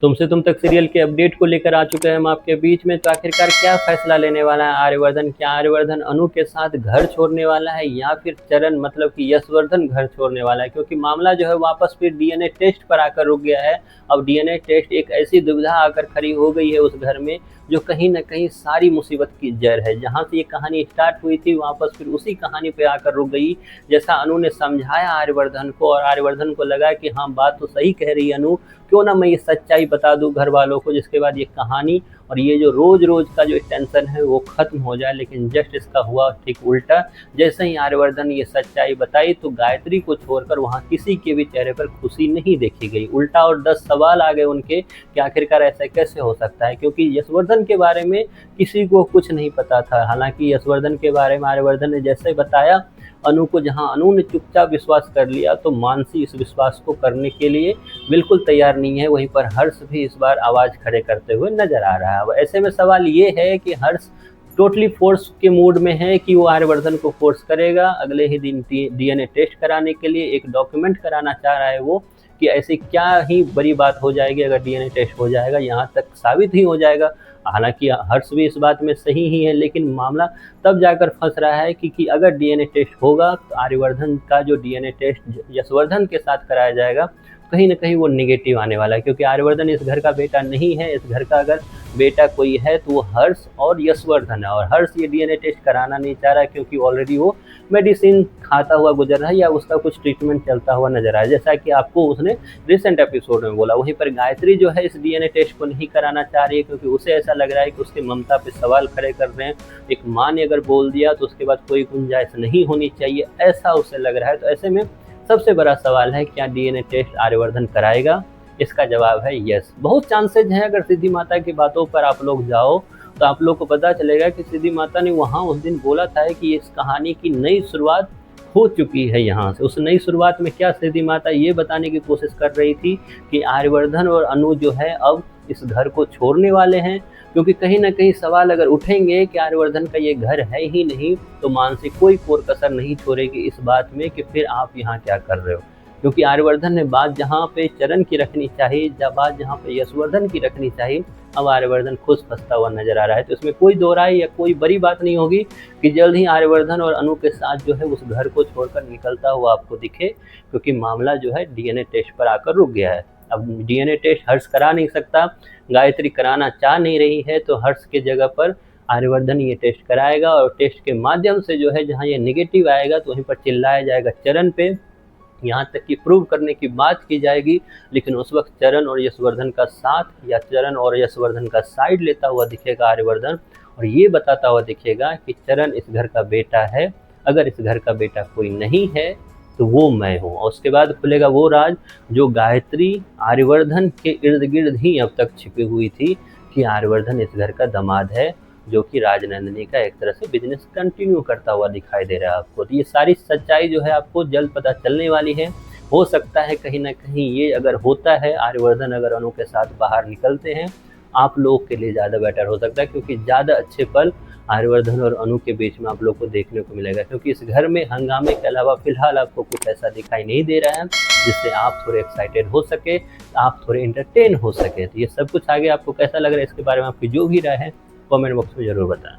तुमसे तुम तक सीरियल के अपडेट को लेकर आ चुके हैं हम आपके बीच में। तो आखिरकार क्या फैसला लेने वाला है आर्यवर्धन? क्या आर्यवर्धन अनु के साथ घर छोड़ने वाला है या फिर चरण मतलब कि यशवर्धन घर छोड़ने वाला है? क्योंकि मामला जो है वापस फिर डीएनए टेस्ट पर आकर रुक गया है। अब डीएनए टेस्ट एक ऐसी दुविधा आकर खड़ी हो गई है उस घर में जो कहीं न कहीं सारी मुसीबत की जड़ है। जहाँ से ये कहानी स्टार्ट हुई थी वापस फिर उसी कहानी पे आकर रुक गई। जैसा अनु ने समझाया आर्यवर्धन को और आर्यवर्धन को लगा कि हाँ, बात तो सही कह रही है अनु, क्यों ना मैं ये सच्चाई बता दूँ घर वालों को, जिसके बाद ये कहानी और ये जो रोज़-रोज़ का जो टेंशन है वो ख़त्म हो जाए। लेकिन जस्ट इसका हुआ ठीक उल्टा। जैसे ही आर्यवर्धन ये सच्चाई बताई तो गायत्री को छोड़कर वहाँ किसी के भी चेहरे पर खुशी नहीं देखी गई। उल्टा और 10 सवाल आ गए उनके कि आखिरकार ऐसा कैसे हो सकता है, क्योंकि यशवर्धन के बारे में किसी को कुछ नहीं पता था। हालाँकि यशवर्धन के बारे में आर्यवर्धन ने जैसे बताया अनु को, जहाँ अनु ने चुपचाप विश्वास कर लिया तो मानसी इस विश्वास को करने के लिए बिल्कुल तैयार नहीं है। वहीं पर हर्ष भी इस बार आवाज़ खड़े करते हुए नज़र आ रहा है। अब ऐसे में सवाल ये है कि हर्ष टोटली फोर्स के मूड में है कि वो आर्यवर्धन को फोर्स करेगा अगले ही दिन डीएनए टेस्ट कराने के लिए। एक डॉक्यूमेंट कराना चाह रहा है वो कि ऐसी क्या ही बड़ी बात हो जाएगी अगर डीएनए टेस्ट हो जाएगा, यहाँ तक साबित ही हो जाएगा। हालांकि हर्ष भी इस बात में सही ही है, लेकिन मामला तब जाकर फंस रहा है कि अगर डीएनए टेस्ट होगा तो आर्यवर्धन का जो डीएनए टेस्ट यशवर्धन के साथ कराया जाएगा कहीं न कहीं वो नेगेटिव आने वाला है, क्योंकि आर्यवर्धन इस घर का बेटा नहीं है। इस घर का अगर बेटा कोई है तो वो हर्ष और यशवर्धन है। और हर्ष ये डीएनए टेस्ट कराना नहीं चाह रहा है क्योंकि ऑलरेडी वो मेडिसिन खाता हुआ गुजर रहा है या उसका कुछ ट्रीटमेंट चलता हुआ नजर आया, जैसा कि आपको उसने रिसेंट एपिसोड में बोला। वहीं पर गायत्री जो है इस डीएनए टेस्ट को नहीं कराना चाह रही है क्योंकि उसे ऐसा लग रहा है कि उसकी ममता पे सवाल खड़े कर रहे हैं। एक माँ ने अगर बोल दिया तो उसके बाद कोई गुंजाइश नहीं होनी चाहिए, ऐसा उसे लग रहा है। तो ऐसे में सबसे बड़ा सवाल है, क्या डीएनए टेस्ट आर्यवर्धन कराएगा? इसका जवाब है यस। बहुत चांसेज हैं। अगर सिद्धि माता की बातों पर आप लोग जाओ तो आप लोग को पता चलेगा कि सिद्धि माता ने वहाँ उस दिन बोला था कि इस कहानी की नई शुरुआत हो चुकी है यहाँ से। उस नई शुरुआत में क्या सिद्धि माता ये बताने की कोशिश कर रही थी कि आर्यवर्धन और अनु जो है अब इस घर को छोड़ने वाले हैं, क्योंकि कहीं न कहीं सवाल अगर उठेंगे कि आर्यवर्धन का ये घर है ही नहीं तो मानसी कोई कोर कसर नहीं छोड़ेगी इस बात में कि फिर आप यहाँ क्या कर रहे हो। क्योंकि आर्यवर्धन ने बात जहाँ पे चरण की रखनी चाहिए, बात जहाँ पे यशवर्धन की रखनी चाहिए, अब आर्यवर्धन खुद फंसता हुआ नजर आ रहा है। तो इसमें कोई दो राय या कोई बड़ी बात नहीं होगी कि जल्द ही आर्यवर्धन और अनु के साथ जो है उस घर को छोड़कर निकलता हुआ आपको दिखे, क्योंकि मामला जो है डीएनए टेस्ट पर आकर रुक गया है। अब डीएनए टेस्ट हर्ष करा नहीं सकता, गायत्री कराना चाह नहीं रही है, तो हर्ष के जगह पर आर्यवर्धन ये टेस्ट कराएगा और टेस्ट के माध्यम से जो है जहाँ ये नेगेटिव आएगा तो वहीं पर चिल्लाया जाएगा चरण पे, यहाँ तक कि प्रूव करने की बात की जाएगी। लेकिन उस वक्त चरण और यशवर्धन का साथ या चरण और यशवर्धन का साइड लेता हुआ दिखेगा आर्यवर्धन, और ये बताता हुआ दिखेगा कि चरण इस घर का बेटा है, अगर इस घर का बेटा कोई नहीं है तो वो मैं हूँ। और उसके बाद खुलेगा वो राज जो गायत्री आर्यवर्धन के इर्द गिर्द ही अब तक छिपी हुई थी कि आर्यवर्धन इस घर का दामाद है, जो कि राजनंदिनी का एक तरह से बिजनेस कंटिन्यू करता हुआ दिखाई दे रहा है आपको। तो ये सारी सच्चाई जो है आपको जल्द पता चलने वाली है। हो सकता है कहीं ना कहीं ये अगर होता है, आर्यवर्धन अगर अनु के साथ बाहर निकलते हैं, आप लोग के लिए ज़्यादा बेटर हो सकता है, क्योंकि ज़्यादा अच्छे पल आर्यवर्धन और अनु के बीच में आप लोग को देखने को मिलेगा। क्योंकि इस घर में हंगामे के अलावा फिलहाल आपको कुछ ऐसा दिखाई नहीं दे रहा है जिससे आप थोड़े एक्साइटेड हो सके, आप थोड़े एंटरटेन हो सके। तो ये सब कुछ आगे आपको कैसा लग रहा है, इसके बारे में आपकी जो भी राय है कमेंट बॉक्स में ज़रूर बताएं।